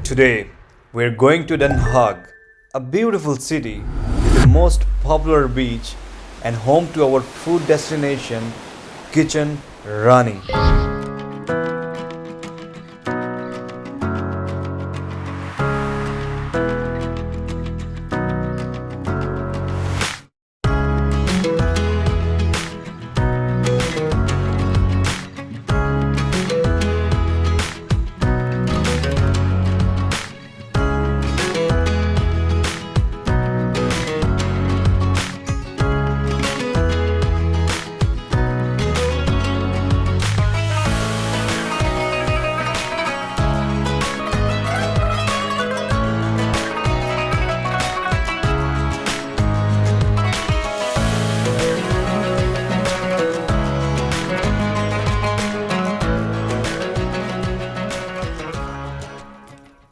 Today, we're going to Den Hague, a beautiful city with the most popular beach and home to our food destination, Kitchen Rani.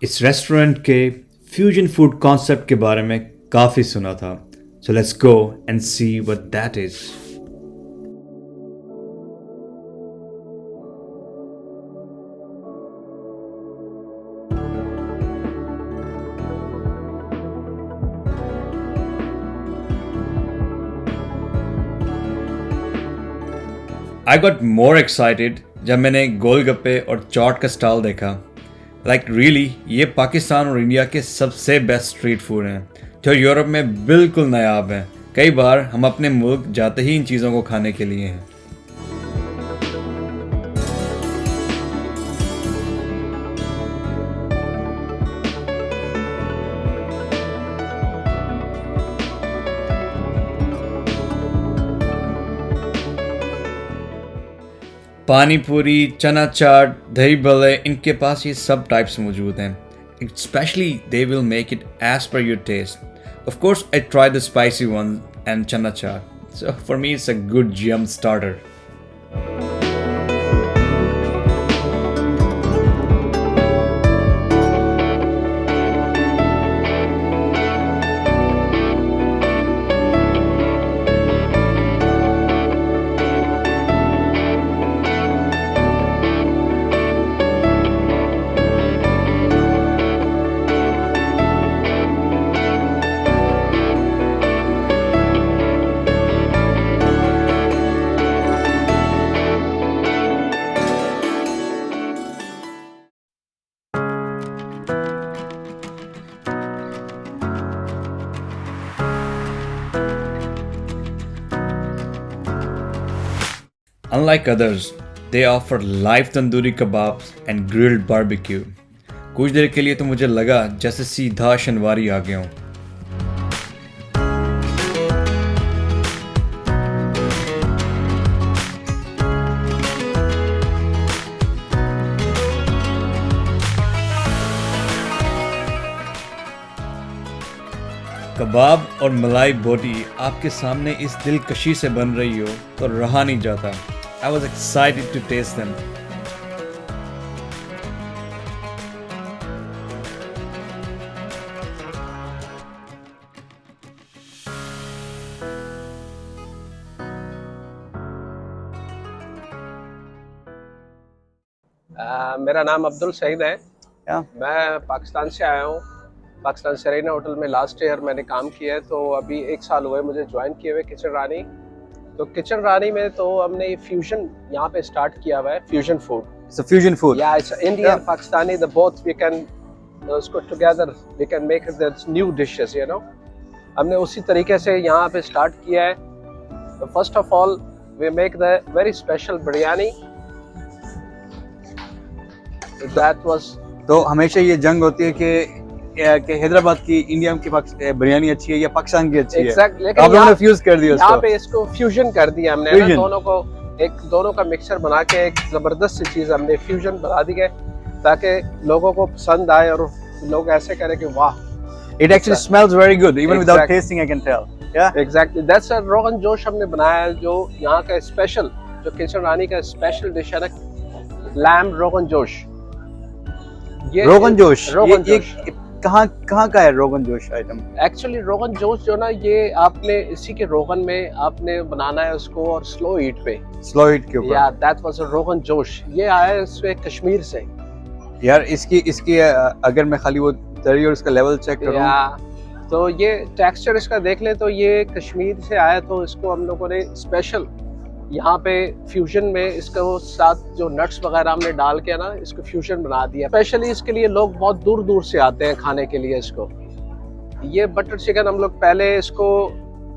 इस restaurant के fusion food concept के बारे में काफ़ी सुना था, so let's go and see what that is. I got more excited जब मैंने गोलगप्पे और चाट का स्टॉल देखा. Like really, ये पाकिस्तान और इंडिया के सबसे बेस्ट स्ट्रीट फूड हैं जो यूरोप में बिल्कुल नायाब हैं. कई बार हम अपने मुल्क जाते ही इन चीज़ों को खाने के लिए हैं. पानी पूरी, चना चाट, दही बल्ले, इनके पास ये सब टाइप्स मौजूद हैं. Especially they will make it as per your taste. Of course, I tried the spicy one and chana chaat. So for me, it's a good yum starter. Unlike others, they offer live tandoori kebabs and grilled barbecue. कुछ देर के लिए तो मुझे लगा जैसे सीधा शनिवारी आ गया हूँ. कबाब और मलाई बोटी आपके सामने इस दिलकशी से बन रही हो तो रहा नहीं जाता. I was excited to taste them. मेरा नाम अब्दुल सईद है. मैं पाकिस्तान से आया हूँ. पाकिस्तान सरीना होटल में लास्ट ईयर मैंने काम किया है, तो अभी 1 साल हुए मुझे ज्वाइन किए हुए किचन रानी. तो किचन रानी में तो हमने ये फ्यूजन यहाँ पे स्टार्ट किया हुआ है. Fusion food. It's a fusion food. Yeah, it's Indian, Pakistani, the both we can उसको together we can make the new dishes, you know. हमने उसी तरीके से यहाँ पे स्टार्ट किया है. So first of all, we make the very special biryani. That was. तो हमेशा ये जंग होती है कि हैदराबाद की इंडिया की बिरयानी अच्छी है या पाकिस्तान की अच्छी है. Exactly. आप लोगों ने फ्यूज कर दिया उसको. यहाँ पे इसको फ्यूजन कर दिया हमने ना, दोनों का मिक्सचर बना के एक जबरदस्त सी चीज हमने फ्यूजन बना दी है ताकि लोगों को पसंद आए और लोग ऐसे करें कि वाह. It actually smells very good even without tasting, I can tell. Yeah. Exactly. That's a rogan josh हमने बनाया है जो यहाँ का स्पेशल, जो किचन रानी का स्पेशल डिश है ना, लैम रोगन जोश. रोगन जोश. कहाँ का है रोगन जोश आइटम? एक्चुअली रोगन जोश जो ना, ये आपने इसी के रोगन में आपने बनाना है उसको और स्लो हीट पे. स्लो हीट के ऊपर. या that was a rogan josh. ये आया है इसमें कश्मीर से. यार इसकी अगर मैं खाली वो तरी और इसका लेवल चेक करूं तो ये टेक्सचर इसका देख ले तो ये कश्मीर से आया, तो इसको हम लोगों ने स्पेशल यहाँ पे फ्यूजन में इसका वो साथ जो नट्स वगैरह हमने डाल के ना इसको फ्यूजन बना दिया। स्पेशली इसके लिए लोग बहुत दूर दूर से आते हैं खाने के लिए इसको। ये बटर चिकन हम लोग पहले इसको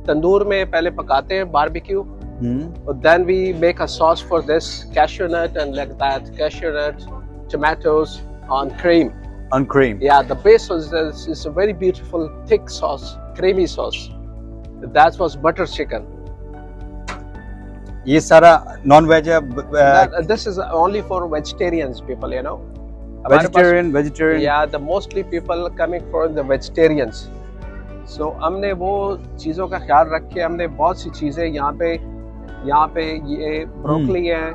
तंदूर में पहले पकाते हैं बारबेक्यू, और then we make a sauce for this cashew nut and like that cashew nut, tomatoes on cream. On cream. Yeah, the base is a very beautiful thick sauce, creamy sauce. That was butter chicken. ये सारा non veg है? This is only for vegetarians people, you know. Vegetarian. Yeah, the mostly people coming for the vegetarians. So हमने वो चीज़ों का ख्याल रख के हमने बहुत सी चीज़ें यहाँ पे ये ब्रोकली है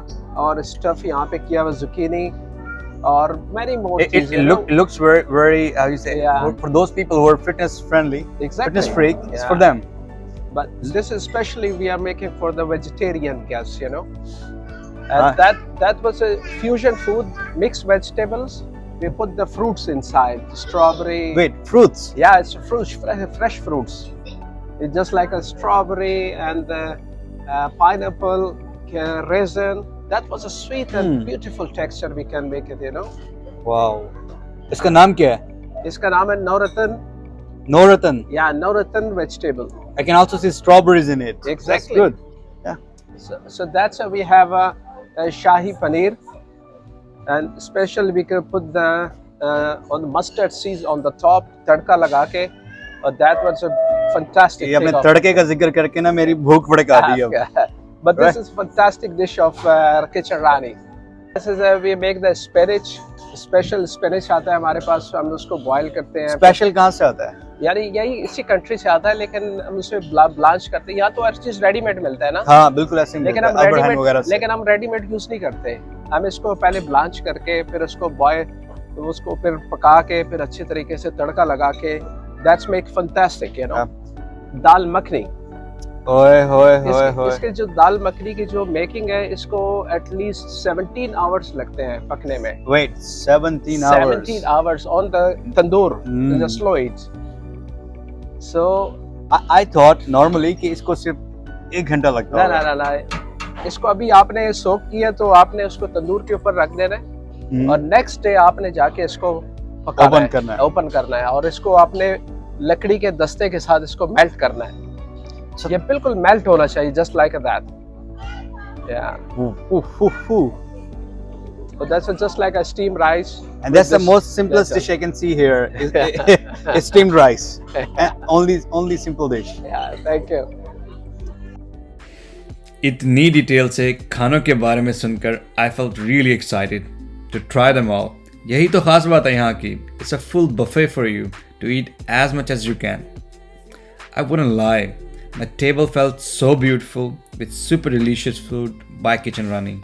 और स्टफ यहाँ पे किया हुआ zucchini और many more things. It looks very how you say, for those people who are fitness friendly, fitness freak, it's for them. But this is especially we are making for the vegetarian guests, you know. And that was a fusion food, mixed vegetables. We put the fruits inside, strawberry. Wait, fruits? Yeah, it's fruits, fresh fruits. It's just like a strawberry and the pineapple, raisin. That was a sweet and beautiful texture. We can make it, you know. Wow. इसका नाम क्या है? इसका नाम है नवरत्न. Nowratan. Yeah, nowratan vegetable. I can also see strawberries in it. Exactly. That's good. Yeah. So that's how we have a shahi paneer, and special we can put the on the mustard seeds on the top, tadka laga ke, that was a fantastic. ये अपने तड़के का जिक्र करके ना मेरी भूख भड़का दी अब. But this is fantastic dish of Kitchen Rani. This is we make the spinach. Special spinach आता है हमारे पास, हम उसको बॉईल करते हैं. स्पेशल कहाँ से आता है? यानी यही इसी कंट्री से आता है, लेकिन हम उसे ब्लांच करते हैं. यहाँ तो हर चीज रेडीमेड मिलता है ना. हाँ बिल्कुल ऐसे ही, लेकिन हम रेडीमेड यूज नहीं करते. हम इसको पहले ब्लांच करके फिर उसको बॉयल उसको फिर पका के फिर अच्छे तरीके से तड़का लगा के, that's make fantastic, you know. Dal makhani. ओए होए होए होए. इसके जो दाल मखनी की जो मेकिंग है, इसको एटलीस्ट 17 आवर्स लगते हैं पकने में. Wait, 17 hours? 17 hours on the tandoor, in the slow heat. So I thought normally कि इसको सिर्फ 1 घंटा लगता है. ना. इसको अभी आपने सोक किया तो आपने उसको तंदूर के ऊपर रख देना है, और नेक्स्ट डे आपने जाके इसको ओपन करना है और इसको आपने लकड़ी के दस्ते के साथ इसको मेल्ट करना है. ये बिल्कुल मेल्ट होना चाहिए, just like that. Yeah. So that's just like a steamed rice. And that's the most simplest dish I can see here. Is steamed rice. Only simple dish. Yeah, thank you. इतनी detail से खानों के बारे में सुनकर I felt really excited to try them all. यही तो खास बात है यहाँ की. It's a full buffet for you to eat as much as you can. I wouldn't lie. My table felt so beautiful with super delicious food by Kitchen Rani.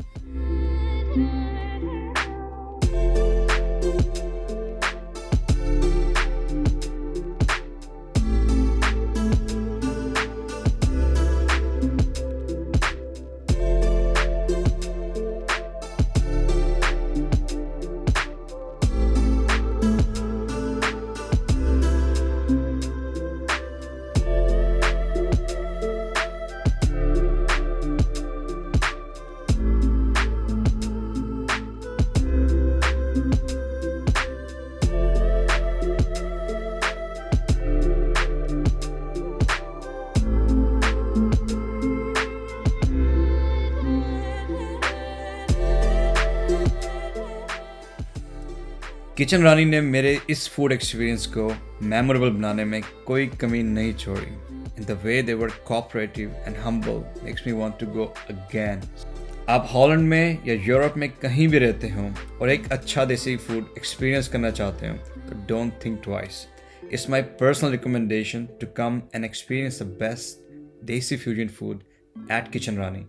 Kitchen Rani ने मेरे इस फूड एक्सपीरियंस को memorable बनाने में कोई कमी नहीं छोड़ी. In the way they were cooperative and humble makes me want to go again. आप हॉलैंड में या यूरोप में कहीं भी रहते हो और एक अच्छा देसी फूड एक्सपीरियंस करना चाहते हो तो don't think twice. It's my personal recommendation to come and experience the best desi fusion food at Kitchen Rani.